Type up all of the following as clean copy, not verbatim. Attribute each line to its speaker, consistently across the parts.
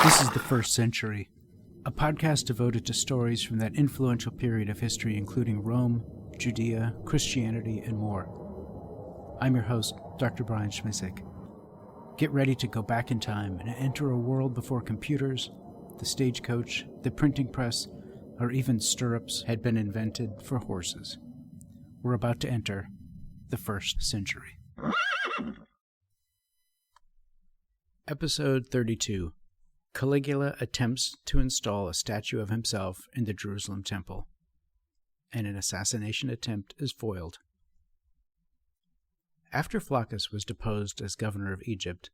Speaker 1: This is the First Century, a podcast devoted to stories from that influential period of history including Rome, Judea, Christianity, and more. I'm your host, Dr. Brian Schmisek. Get ready to go back in time and enter a world before computers, the stagecoach, the printing press, or even stirrups had been invented for horses. We're about to enter the First Century. Episode 32. Caligula attempts to install a statue of himself in the Jerusalem temple, and an assassination attempt is foiled. After Flaccus was deposed as governor of Egypt,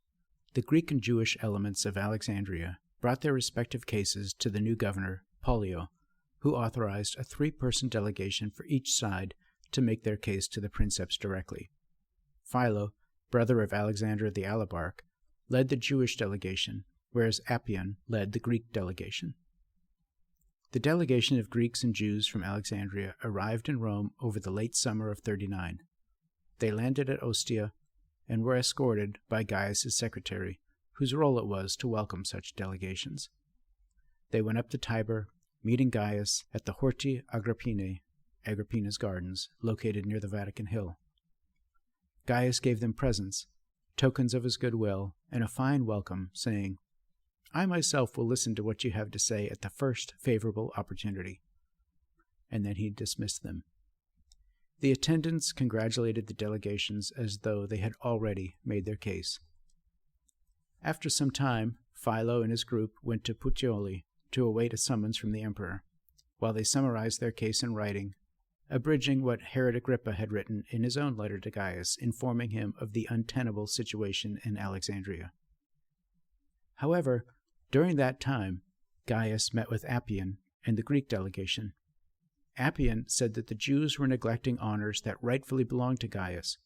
Speaker 1: the Greek and Jewish elements of Alexandria brought their respective cases to the new governor, Philo, who authorized a 3-person delegation for each side to make their case to the princeps directly. Philo, brother of Alexander the Alabarch, led the Jewish delegation, whereas Appian led the Greek delegation. The delegation of Greeks and Jews from Alexandria arrived in Rome over the late summer of 39. They landed at Ostia and were escorted by Gaius' secretary, whose role it was to welcome such delegations. They went up the Tiber, meeting Gaius at the Horti Agrippinae, Agrippina's gardens, located near the Vatican Hill. Gaius gave them presents, tokens of his goodwill, and a fine welcome, saying, "I myself will listen to what you have to say at the first favorable opportunity." And then he dismissed them. The attendants congratulated the delegations as though they had already made their case. After some time, Philo and his group went to Puteoli to await a summons from the emperor, while they summarized their case in writing, abridging what Herod Agrippa had written in his own letter to Gaius, informing him of the untenable situation in Alexandria. However, during that time, Gaius met with Appian and the Greek delegation. Appian said that the Jews were neglecting honors that rightfully belonged to Gaius.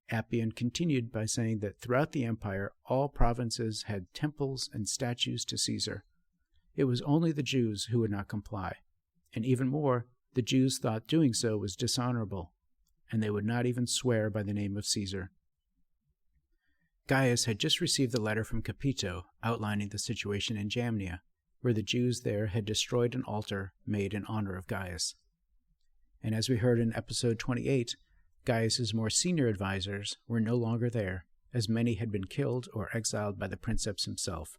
Speaker 1: Appian continued by saying that throughout the empire all provinces had temples and statues to Caesar. It was only the Jews who would not comply, and even more, the Jews thought doing so was dishonorable, and they would not even swear by the name of Caesar. Gaius had just received the letter from Capito outlining the situation in Jamnia, where the Jews there had destroyed an altar made in honor of Gaius. And as we heard in episode 28, Gaius's more senior advisors were no longer there, as many had been killed or exiled by the princeps himself.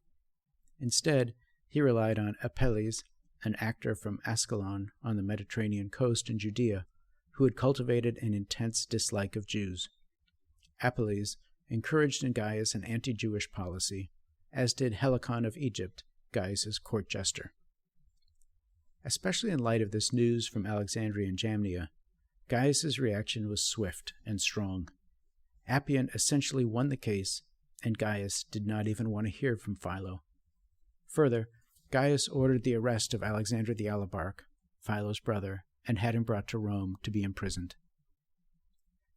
Speaker 1: Instead, he relied on Apelles, an actor from Ascalon on the Mediterranean coast in Judea, who had cultivated an intense dislike of Jews. Apelles encouraged in Gaius an anti-Jewish policy, as did Helicon of Egypt, Gaius's court jester. Especially in light of this news from Alexandria and Jamnia, Gaius's reaction was swift and strong. Appian essentially won the case, and Gaius did not even want to hear from Philo. Further, Gaius ordered the arrest of Alexander the Alabarch, Philo's brother, and had him brought to Rome to be imprisoned.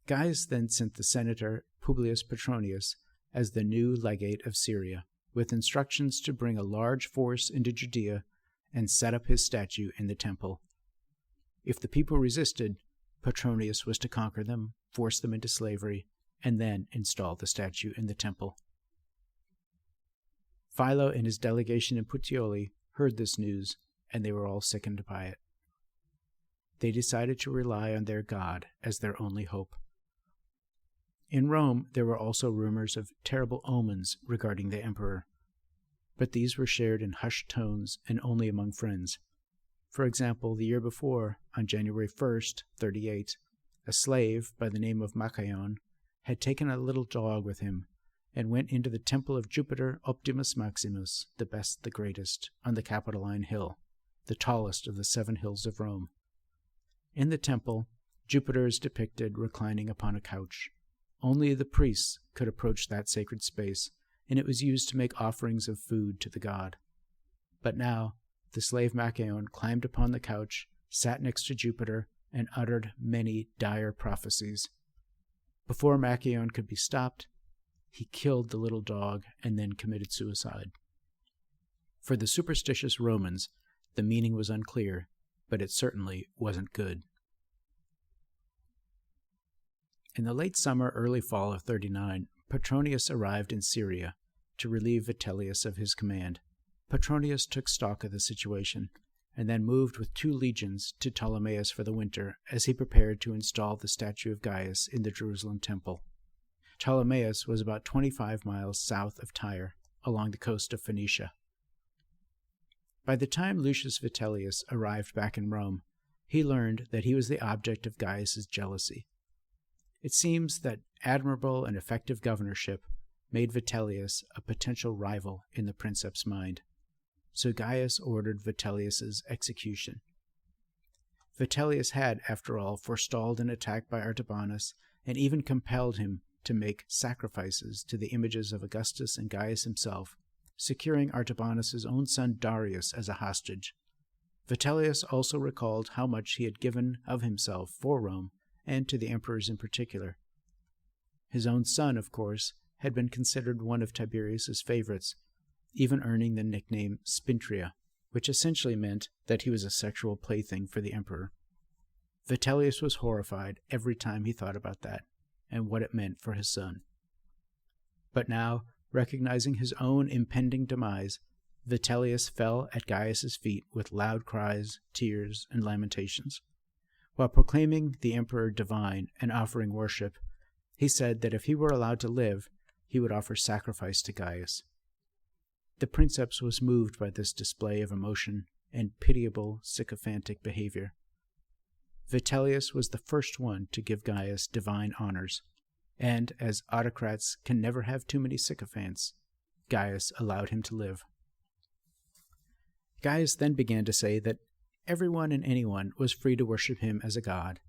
Speaker 1: Gaius then sent the senator Publius Petronius as the new legate of Syria, with instructions to bring a large force into Judea and set up his statue in the temple. If the people resisted, Petronius was to conquer them, force them into slavery, and then install the statue in the temple. Philo and his delegation in Puteoli heard this news, and they were all sickened by it. They decided to rely on their God as their only hope. In Rome, there were also rumors of terrible omens regarding the emperor, but these were shared in hushed tones and only among friends. For example, the year before, on January 1st, 38, a slave by the name of Machaon had taken a little dog with him and went into the temple of Jupiter Optimus Maximus, the best, the greatest, on the Capitoline Hill, the tallest of the 7 hills of Rome. In the temple, Jupiter is depicted reclining upon a couch. Only the priests could approach that sacred space, and it was used to make offerings of food to the god. But now, the slave Machaon climbed upon the couch, sat next to Jupiter, and uttered many dire prophecies. Before Machaon could be stopped, he killed the little dog and then committed suicide. For the superstitious Romans, the meaning was unclear, but it certainly wasn't good. In the late summer, early fall of 39, Petronius arrived in Syria to relieve Vitellius of his command. Petronius took stock of the situation, and then moved with 2 legions to Ptolemais for the winter as he prepared to install the statue of Gaius in the Jerusalem temple. Ptolemais was about 25 miles south of Tyre, along the coast of Phoenicia. By the time Lucius Vitellius arrived back in Rome, he learned that he was the object of Gaius's jealousy. It seems that admirable and effective governorship made Vitellius a potential rival in the princeps' mind, so Gaius ordered Vitellius's execution. Vitellius had, after all, forestalled an attack by Artabanus and even compelled him to make sacrifices to the images of Augustus and Gaius himself, securing Artabanus's own son Darius as a hostage. Vitellius also recalled how much he had given of himself for Rome and to the emperors in particular. His own son, of course, had been considered one of Tiberius's favorites, even earning the nickname Spintria, which essentially meant that he was a sexual plaything for the emperor. Vitellius was horrified every time he thought about that and what it meant for his son. But now, recognizing his own impending demise, Vitellius fell at Gaius's feet with loud cries, tears, and lamentations. While proclaiming the emperor divine and offering worship, he said that if he were allowed to live, he would offer sacrifice to Gaius. The princeps was moved by this display of emotion and pitiable sycophantic behavior. Vitellius was the first one to give Gaius divine honors, and as autocrats can never have too many sycophants, Gaius allowed him to live. Gaius then began to say that everyone and anyone was free to worship him as a god,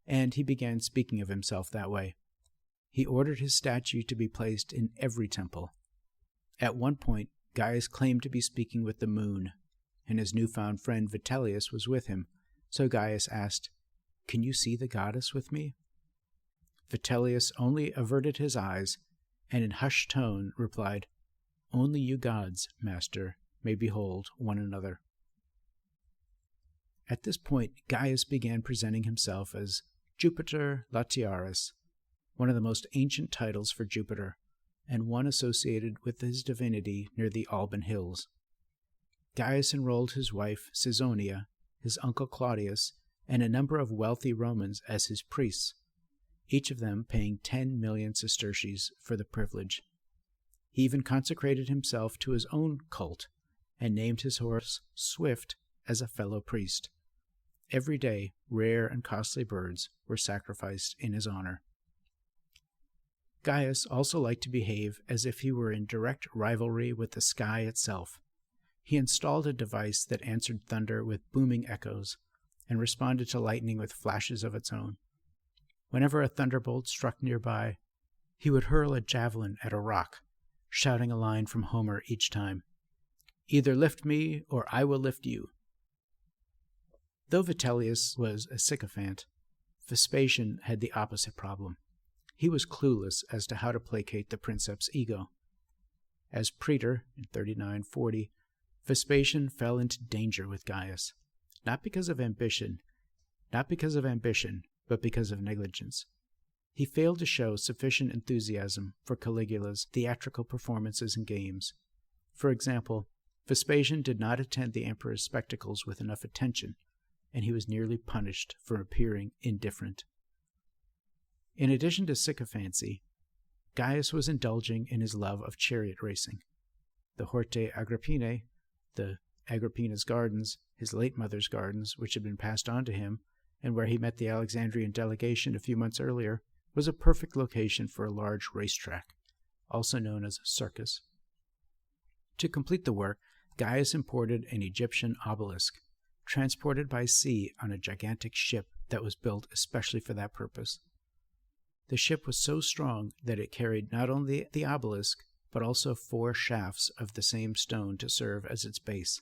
Speaker 1: and he began speaking of himself that way. He ordered his statue to be placed in every temple. At one point, Gaius claimed to be speaking with the moon, and his newfound friend Vitellius was with him, so Gaius asked, "Can you see the goddess with me?" Vitellius only averted his eyes, and in hushed tone replied, "Only you gods, master, may behold one another." At this point, Gaius began presenting himself as Jupiter Latiaris, one of the most ancient titles for Jupiter, and one associated with his divinity near the Alban Hills. Gaius enrolled his wife Caesonia, his uncle Claudius, and a number of wealthy Romans as his priests, each of them paying 10 million sesterces for the privilege. He even consecrated himself to his own cult and named his horse Swift as a fellow priest. Every day, rare and costly birds were sacrificed in his honor. Gaius also liked to behave as if he were in direct rivalry with the sky itself. He installed a device that answered thunder with booming echoes and responded to lightning with flashes of its own. Whenever a thunderbolt struck nearby, he would hurl a javelin at a rock, shouting a line from Homer each time, "Either lift me, or I will lift you." Though Vitellius was a sycophant, Vespasian had the opposite problem. He was clueless as to how to placate the princeps' ego. As praetor in 39-40, Vespasian fell into danger with Gaius, not because of ambition, but because of negligence. He failed to show sufficient enthusiasm for Caligula's theatrical performances and games. For example, Vespasian did not attend the emperor's spectacles with enough attention, and he was nearly punished for appearing indifferent. In addition to sycophancy, Gaius was indulging in his love of chariot racing. The Hortae Agrippinae, the Agrippina's gardens, his late mother's gardens, which had been passed on to him, and where he met the Alexandrian delegation a few months earlier, was a perfect location for a large racetrack, also known as a circus. To complete the work, Gaius imported an Egyptian obelisk, transported by sea on a gigantic ship that was built especially for that purpose. The ship was so strong that it carried not only the obelisk, but also 4 shafts of the same stone to serve as its base.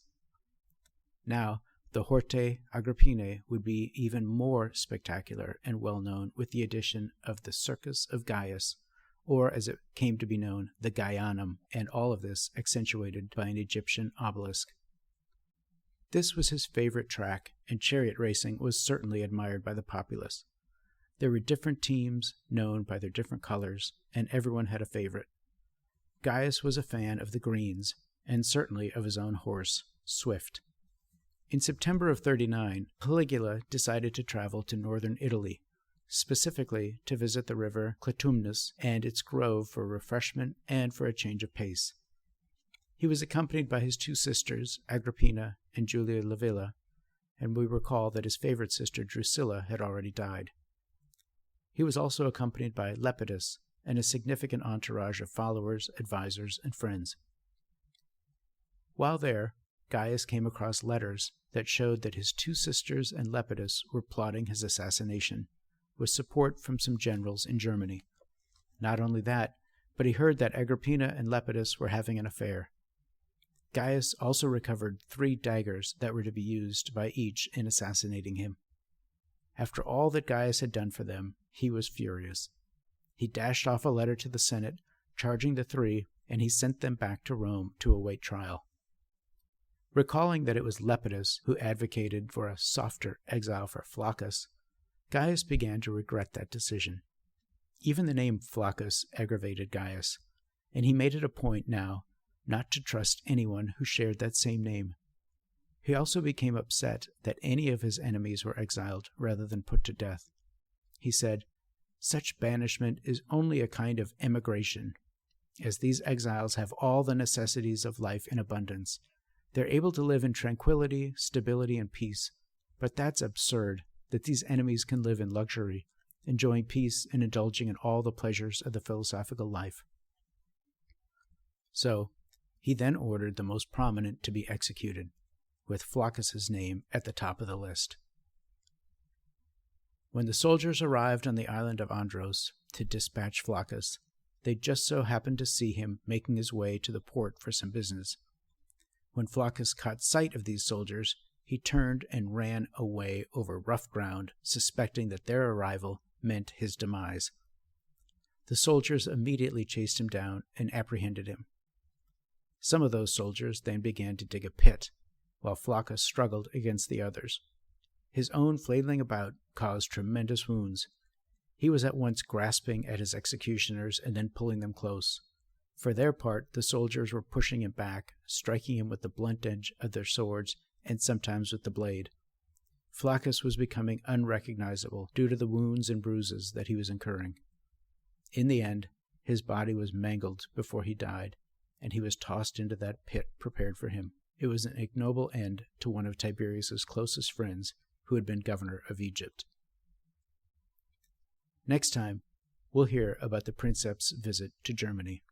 Speaker 1: Now, the Hortae Agrippinae would be even more spectacular and well-known with the addition of the Circus of Gaius, or as it came to be known, the Gaianum, and all of this accentuated by an Egyptian obelisk. This was his favorite track, and chariot racing was certainly admired by the populace. There were different teams, known by their different colors, and everyone had a favorite. Gaius was a fan of the greens, and certainly of his own horse, Swift. In September of 39, Caligula decided to travel to northern Italy, specifically to visit the river Clitumnus and its grove for refreshment and for a change of pace. He was accompanied by his two sisters, Agrippina and Julia Livilla, and we recall that his favorite sister Drusilla had already died. He was also accompanied by Lepidus and a significant entourage of followers, advisors, and friends. While there, Gaius came across letters that showed that his two sisters and Lepidus were plotting his assassination, with support from some generals in Germany. Not only that, but he heard that Agrippina and Lepidus were having an affair. Gaius also recovered 3 daggers that were to be used by each in assassinating him. After all that Gaius had done for them, he was furious. He dashed off a letter to the Senate, charging the 3, and he sent them back to Rome to await trial. Recalling that it was Lepidus who advocated for a softer exile for Flaccus, Gaius began to regret that decision. Even the name Flaccus aggravated Gaius, and he made it a point now not to trust anyone who shared that same name. He also became upset that any of his enemies were exiled rather than put to death. He said, "Such banishment is only a kind of emigration, as these exiles have all the necessities of life in abundance. They're able to live in tranquility, stability, and peace, but that's absurd that these enemies can live in luxury, enjoying peace and indulging in all the pleasures of the philosophical life." So, he then ordered the most prominent to be executed, with Flaccus's name at the top of the list. When the soldiers arrived on the island of Andros to dispatch Flaccus, they just so happened to see him making his way to the port for some business. When Flaccus caught sight of these soldiers, he turned and ran away over rough ground, suspecting that their arrival meant his demise. The soldiers immediately chased him down and apprehended him. Some of those soldiers then began to dig a pit, while Flaccus struggled against the others. His own flailing about caused tremendous wounds. He was at once grasping at his executioners and then pulling them close. For their part, the soldiers were pushing him back, striking him with the blunt edge of their swords and sometimes with the blade. Flaccus was becoming unrecognizable due to the wounds and bruises that he was incurring. In the end, his body was mangled before he died, and he was tossed into that pit prepared for him. It was an ignoble end to one of Tiberius's closest friends, who had been governor of Egypt. Next time, we'll hear about the princeps' visit to Germany.